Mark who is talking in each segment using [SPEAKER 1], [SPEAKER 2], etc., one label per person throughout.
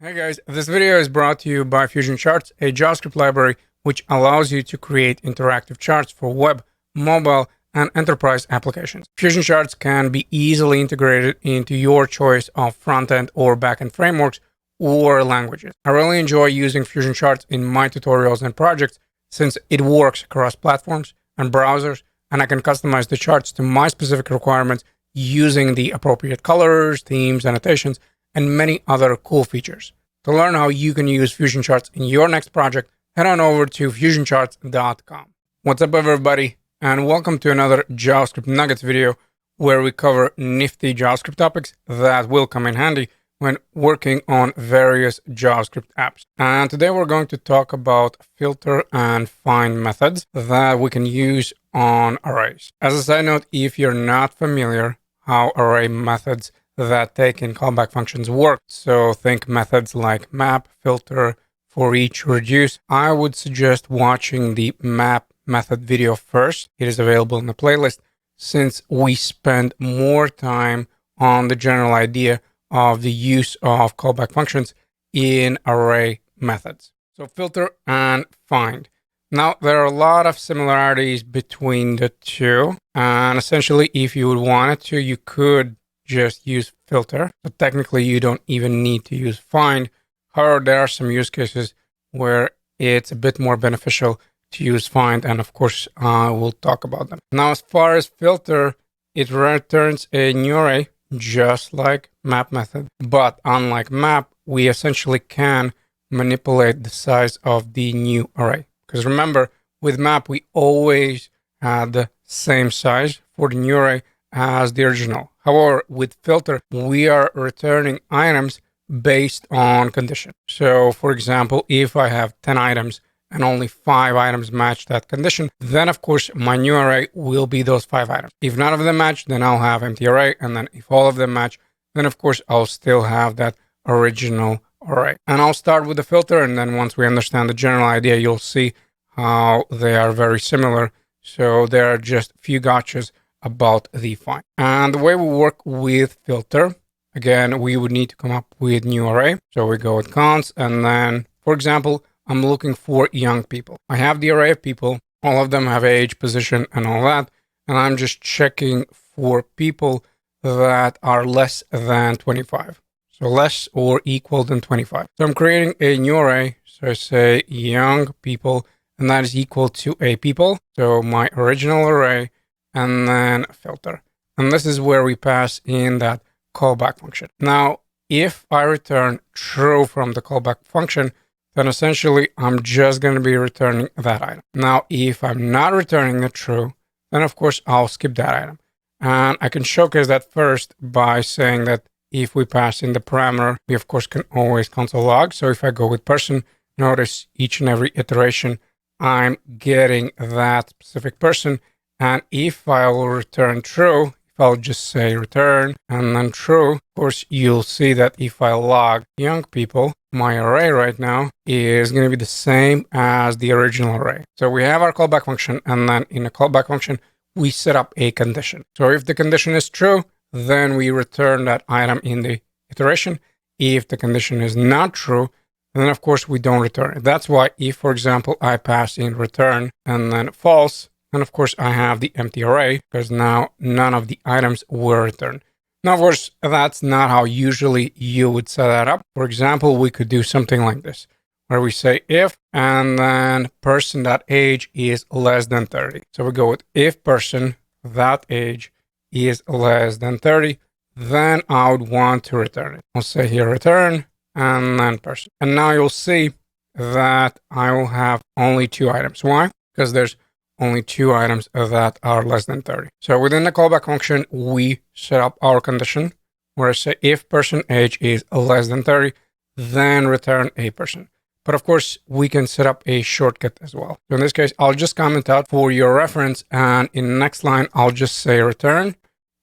[SPEAKER 1] Hey guys, this video is brought to you by Fusion Charts, a JavaScript library which allows you to create interactive charts for web, mobile, and enterprise applications. Fusion Charts can be easily integrated into your choice of front-end or back-end frameworks or languages. I really enjoy using Fusion Charts in my tutorials and projects since it works across platforms and browsers, and I can customize the charts to my specific requirements using the appropriate colors, themes, annotations, and many other cool features. To learn how you can use Fusion Charts in your next project, head on over to fusioncharts.com. What's up, everybody, and welcome to another JavaScript Nuggets video where we cover nifty JavaScript topics that will come in handy when working on various JavaScript apps. And today we're going to talk about filter and find methods that we can use on arrays. As a side note, if you're not familiar how array methods that take in callback functions work, so think methods like map, filter, for each, reduce, I would suggest watching the map method video first. It is available in the playlist since we spend more time on the general idea of the use of callback functions in array methods. So filter and find. Now, there are a lot of similarities between the two, and essentially if you would want it to, you could just use filter, but technically you don't even need to use find. However, there are some use cases where it's a bit more beneficial to use find, and of course we'll talk about them. Now, as far as filter, it returns a new array just like map method, but unlike map, we essentially can manipulate the size of the new array, because remember, with map we always had the same size for the new array as the original. However, with filter, we are returning items based on condition. So, for example, if I have 10 items and only 5 items match that condition, then of course my new array will be those 5 items. If none of them match, then I'll have empty array, and then if all of them match, then of course I'll still have that original array. And I'll start with the filter, and then once we understand the general idea, you'll see how they are very similar. So there are just a few gotchas about the find. And the way we work with filter, again, we would need to come up with new array. So we go with const, and then, for example, I'm looking for young people. I have the array of people. All of them have age, position, and all that. And I'm just checking for people that are less than 25. So less or equal than 25. So I'm creating a new array. So I say young people, and that is equal to a people. So my original array, and then filter. And this is where we pass in that callback function. Now, if I return true from the callback function, then essentially I'm just going to be returning that item. Now, if I'm not returning the true, then of course I'll skip that item. And I can showcase that first by saying that if we pass in the parameter, we of course can always console log. So if I go with person, notice each and every iteration, I'm getting that specific person. And if I will return true, if I'll just say return and then true, of course, you'll see that if I log young people, my array right now is going to be the same as the original array. So we have our callback function, and then in the callback function, we set up a condition. So if the condition is true, then we return that item in the iteration. If the condition is not true, then of course we don't return it. That's why if, for example, I pass in return and then false, and of course, I have the empty array because now none of the items were returned. Now, of course, that's not how usually you would set that up. For example, we could do something like this, where we say if, and then person.age is less than 30. So we go with if person.age is less than 30, then I would want to return it. I'll say here return, and then person. And now you'll see that I will have only 2 items. Why? Because there's only 2 items that are less than 30. So within the callback function, we set up our condition where I say if person age is less than 30, then return a person. But of course, we can set up a shortcut as well. So in this case, I'll just comment out for your reference, and in the next line, I'll just say return,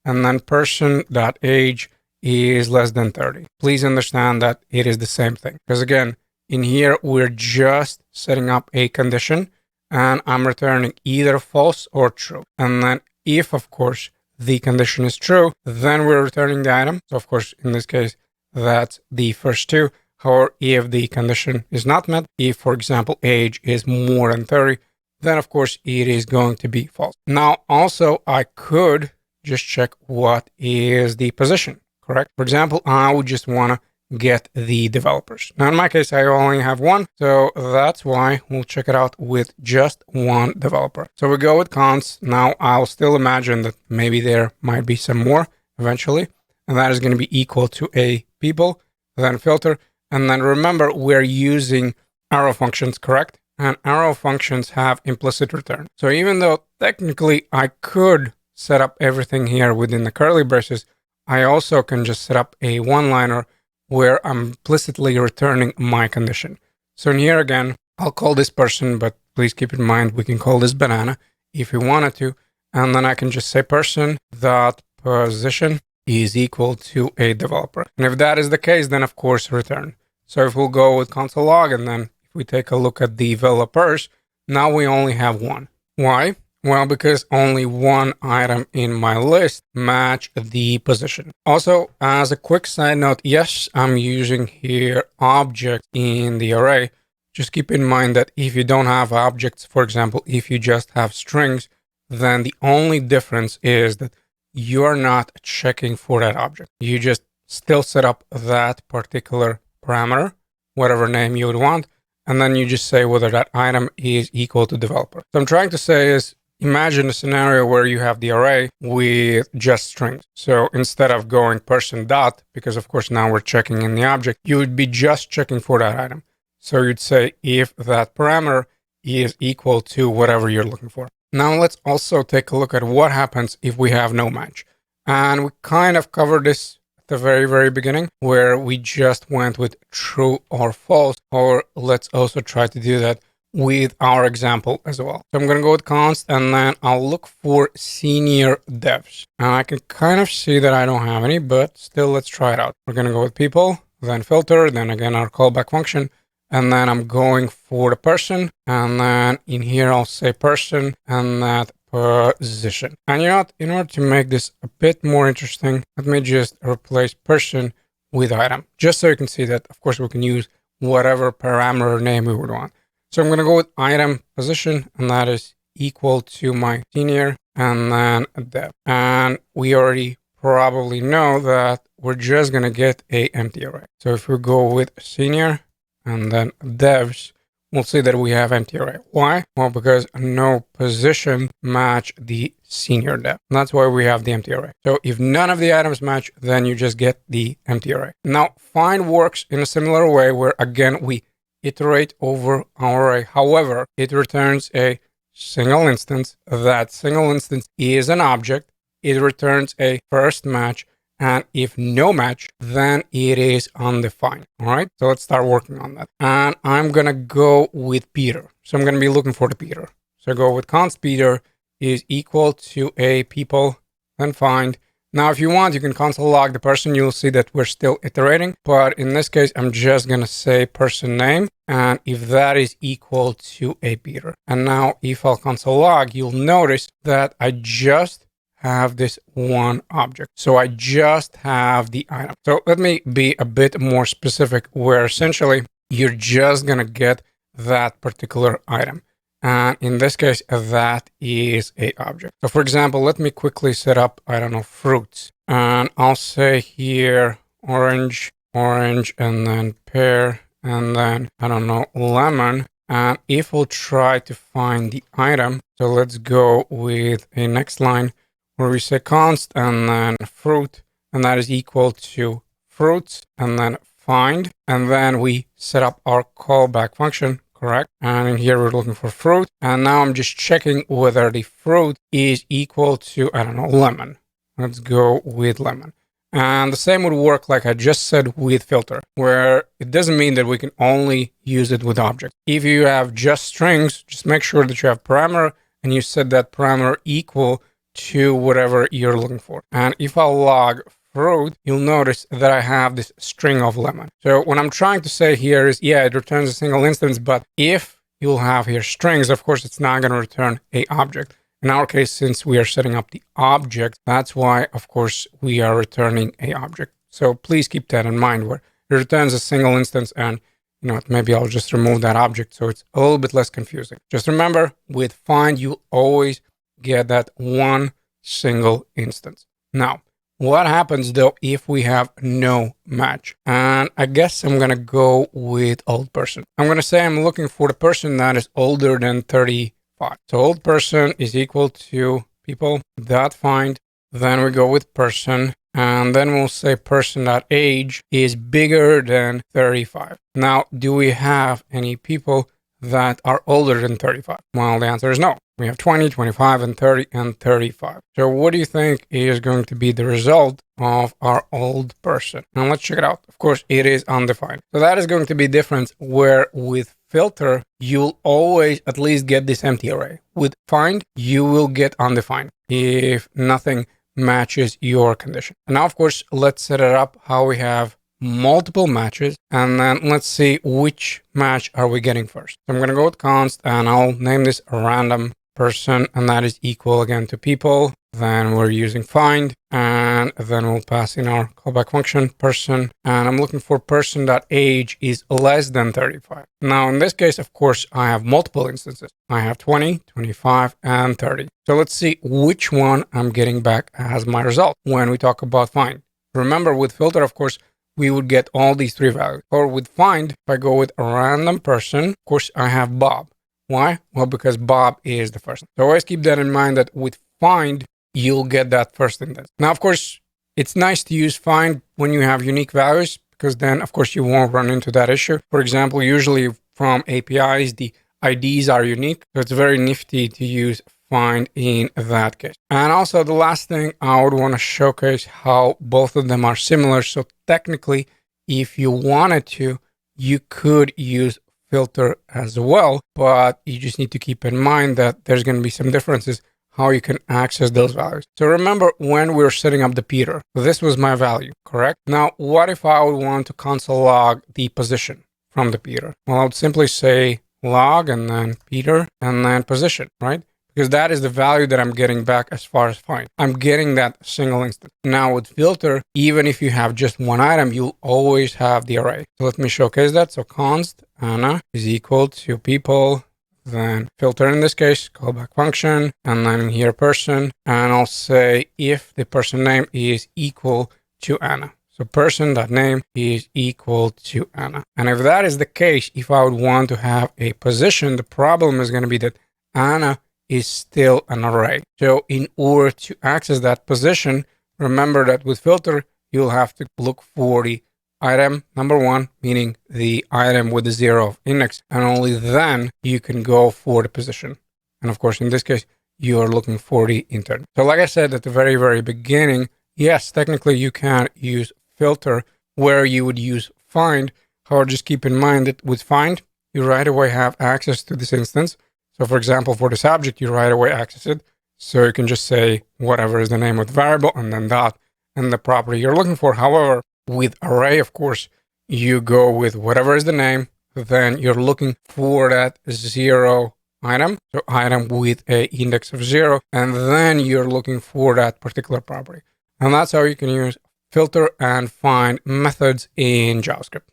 [SPEAKER 1] and then person.age is less than 30. Please understand that it is the same thing. Because again, in here, we're just setting up a condition, and I'm returning either false or true. And then if, of course, the condition is true, then we're returning the item. So, of course, in this case, that's the first 2. However, if the condition is not met, if, for example, age is more than 30, then of course it is going to be false. Now, also, I could just check what is the position, correct? For example, I would just want to get the developers. Now, in my case, I only have one, so that's why we'll check it out with just one developer. So we go with const. Now, I'll still imagine that maybe there might be some more eventually, and that is going to be equal to a people, then filter. And then remember, we're using arrow functions, correct? And arrow functions have implicit return. So even though technically I could set up everything here within the curly braces, I also can just set up a one-liner where I'm implicitly returning my condition. So in here again, I'll call this person, but please keep in mind we can call this banana if we wanted to. And then I can just say person dot position is equal to a developer. And if that is the case, then of course return. So if we'll go with console log, and then if we take a look at developers, now we only have one. Why? Well, because only one item in my list match the position. Also, as a quick side note, yes, I'm using here objects in the array. Just keep in mind that if you don't have objects, for example, if you just have strings, then the only difference is that you're not checking for that object. You just still set up that particular parameter, whatever name you would want, and then you just say whether that item is equal to developer. So I'm trying to say is, imagine a scenario where you have the array with just strings. So instead of going person dot, because of course now we're checking in the object, you would be just checking for that item. So you'd say if that parameter is equal to whatever you're looking for. Now let's also take a look at what happens if we have no match. And we kind of covered this at the very, very beginning, where we just went with true or false, or let's also try to do that with our example as well. So I'm going to go with const, and then I'll look for senior devs. And I can kind of see that I don't have any, but still let's try it out. We're going to go with people, then filter, then again our callback function. And then I'm going for the person, and then in here I'll say person and that position. And you know what? In order to make this a bit more interesting, let me just replace person with item, just so you can see that, of course, we can use whatever parameter name we would want. So I'm going to go with item position, and that is equal to my senior and then a dev. And we already probably know that we're just going to get a empty array. So if we go with senior and then devs, we'll see that we have empty array. Why? Well, because no position match the senior dev. That's why we have the empty array. So if none of the items match, then you just get the empty array. Now, find works in a similar way where, again, we iterate over our array. However, it returns a single instance. That single instance is an object. It returns a first match. And if no match, then it is undefined. All right. So let's start working on that. And I'm going to go with Peter. So I'm going to be looking for the Peter. So go with const Peter is equal to a people, then find. Now, if you want, you can console log the person. You'll see that we're still iterating. But in this case, I'm just going to say person name. And if that is equal to a Peter. And now if I'll console log, you'll notice that I just have this one object. So I just have the item. So let me be a bit more specific, where essentially you're just going to get that particular item. And in this case, that is a object. So for example, let me quickly set up, I don't know, fruits. And I'll say here, orange, orange, and then pear, and then, I don't know, lemon. And if we'll try to find the item, so let's go with a next line, where we say const and then fruit, and that is equal to fruits, and then find, and then we set up our callback function, correct? And in here we're looking for fruit, and now I'm just checking whether the fruit is equal to, I don't know, lemon. Let's go with lemon. And the same would work like I just said with filter, where it doesn't mean that we can only use it with objects. If you have just strings, just make sure that you have parameter and you set that parameter equal to whatever you're looking for. And if I log fruit, you'll notice that I have this string of lemon. So what I'm trying to say here is, yeah, it returns a single instance, but if you'll have here strings, of course, it's not going to return a object. In our case, since we are setting up the object, that's why, of course, we are returning a object. So please keep that in mind, where it returns a single instance. And you know what, maybe I'll just remove that object so it's a little bit less confusing. Just remember, with find, you always get that one single instance. Now, what happens though if we have no match? And I guess I'm gonna go with old person. I'm gonna say I'm looking for the person that is older than 35. So old person is equal to people dot find. Then we go with person, and then we'll say person dot age is bigger than 35. Now, do we have any people that are older than 35? Well, the answer is no. We have 20, 25, and 30, and 35. So what do you think is going to be the result of our old person? Now let's check it out. Of course, it is undefined. So that is going to be different, where with filter, you'll always at least get this empty array. With find, you will get undefined if nothing matches your condition. And now, of course, let's set it up how we have multiple matches, and then let's see which match are we getting first. So I'm going to go with const, and I'll name this a random person, and that is equal again to people. Then we're using find, and then we'll pass in our callback function person, and I'm looking for person dot age is less than 35. Now in this case, of course, I have multiple instances. I have 20, 25, and 30. So let's see which one I'm getting back as my result when we talk about find. Remember, with filter, of course, we would get all these three values. Or with find, if I go with a random person, of course, I have Bob. Why? Well, because Bob is the first. So always keep that in mind, that with find, you'll get that first instance. Now, of course, it's nice to use find when you have unique values, because then, of course, you won't run into that issue. For example, usually from APIs, the IDs are unique. So it's very nifty to use find in that case. And also the last thing, I would want to showcase how both of them are similar. So technically, if you wanted to, you could use filter as well, but you just need to keep in mind that there's going to be some differences how you can access those values. So remember, when we were setting up the Peter, this was my value, correct? Now, what if I would want to console log the position from the Peter? Well, I would simply say log and then Peter and then position, right? Because that is the value that I'm getting back as far as find. I'm getting that single instance. Now with filter, even if you have just one item, you'll always have the array. So let me showcase that. So const Anna is equal to people, then filter in this case, callback function, and then in here person, and I'll say if the person name is equal to Anna. So person.name is equal to Anna. And if that is the case, if I would want to have a position, the problem is going to be that Anna is still an array. So in order to access that position, remember that with filter, you'll have to look for the item number one, meaning the item with the 0 of index, and only then you can go for the position. And of course, in this case, you are looking for the intern. So like I said at the very, very beginning, yes, technically you can use filter where you would use find. However, just keep in mind that with find, you right away have access to this instance. So for example, for this object, you right away access it. So you can just say whatever is the name of the variable and then dot and the property you're looking for. However, with array, of course, you go with whatever is the name, then you're looking for that 0 item. So item with a index of 0, and then you're looking for that particular property. And that's how you can use filter and find methods in JavaScript.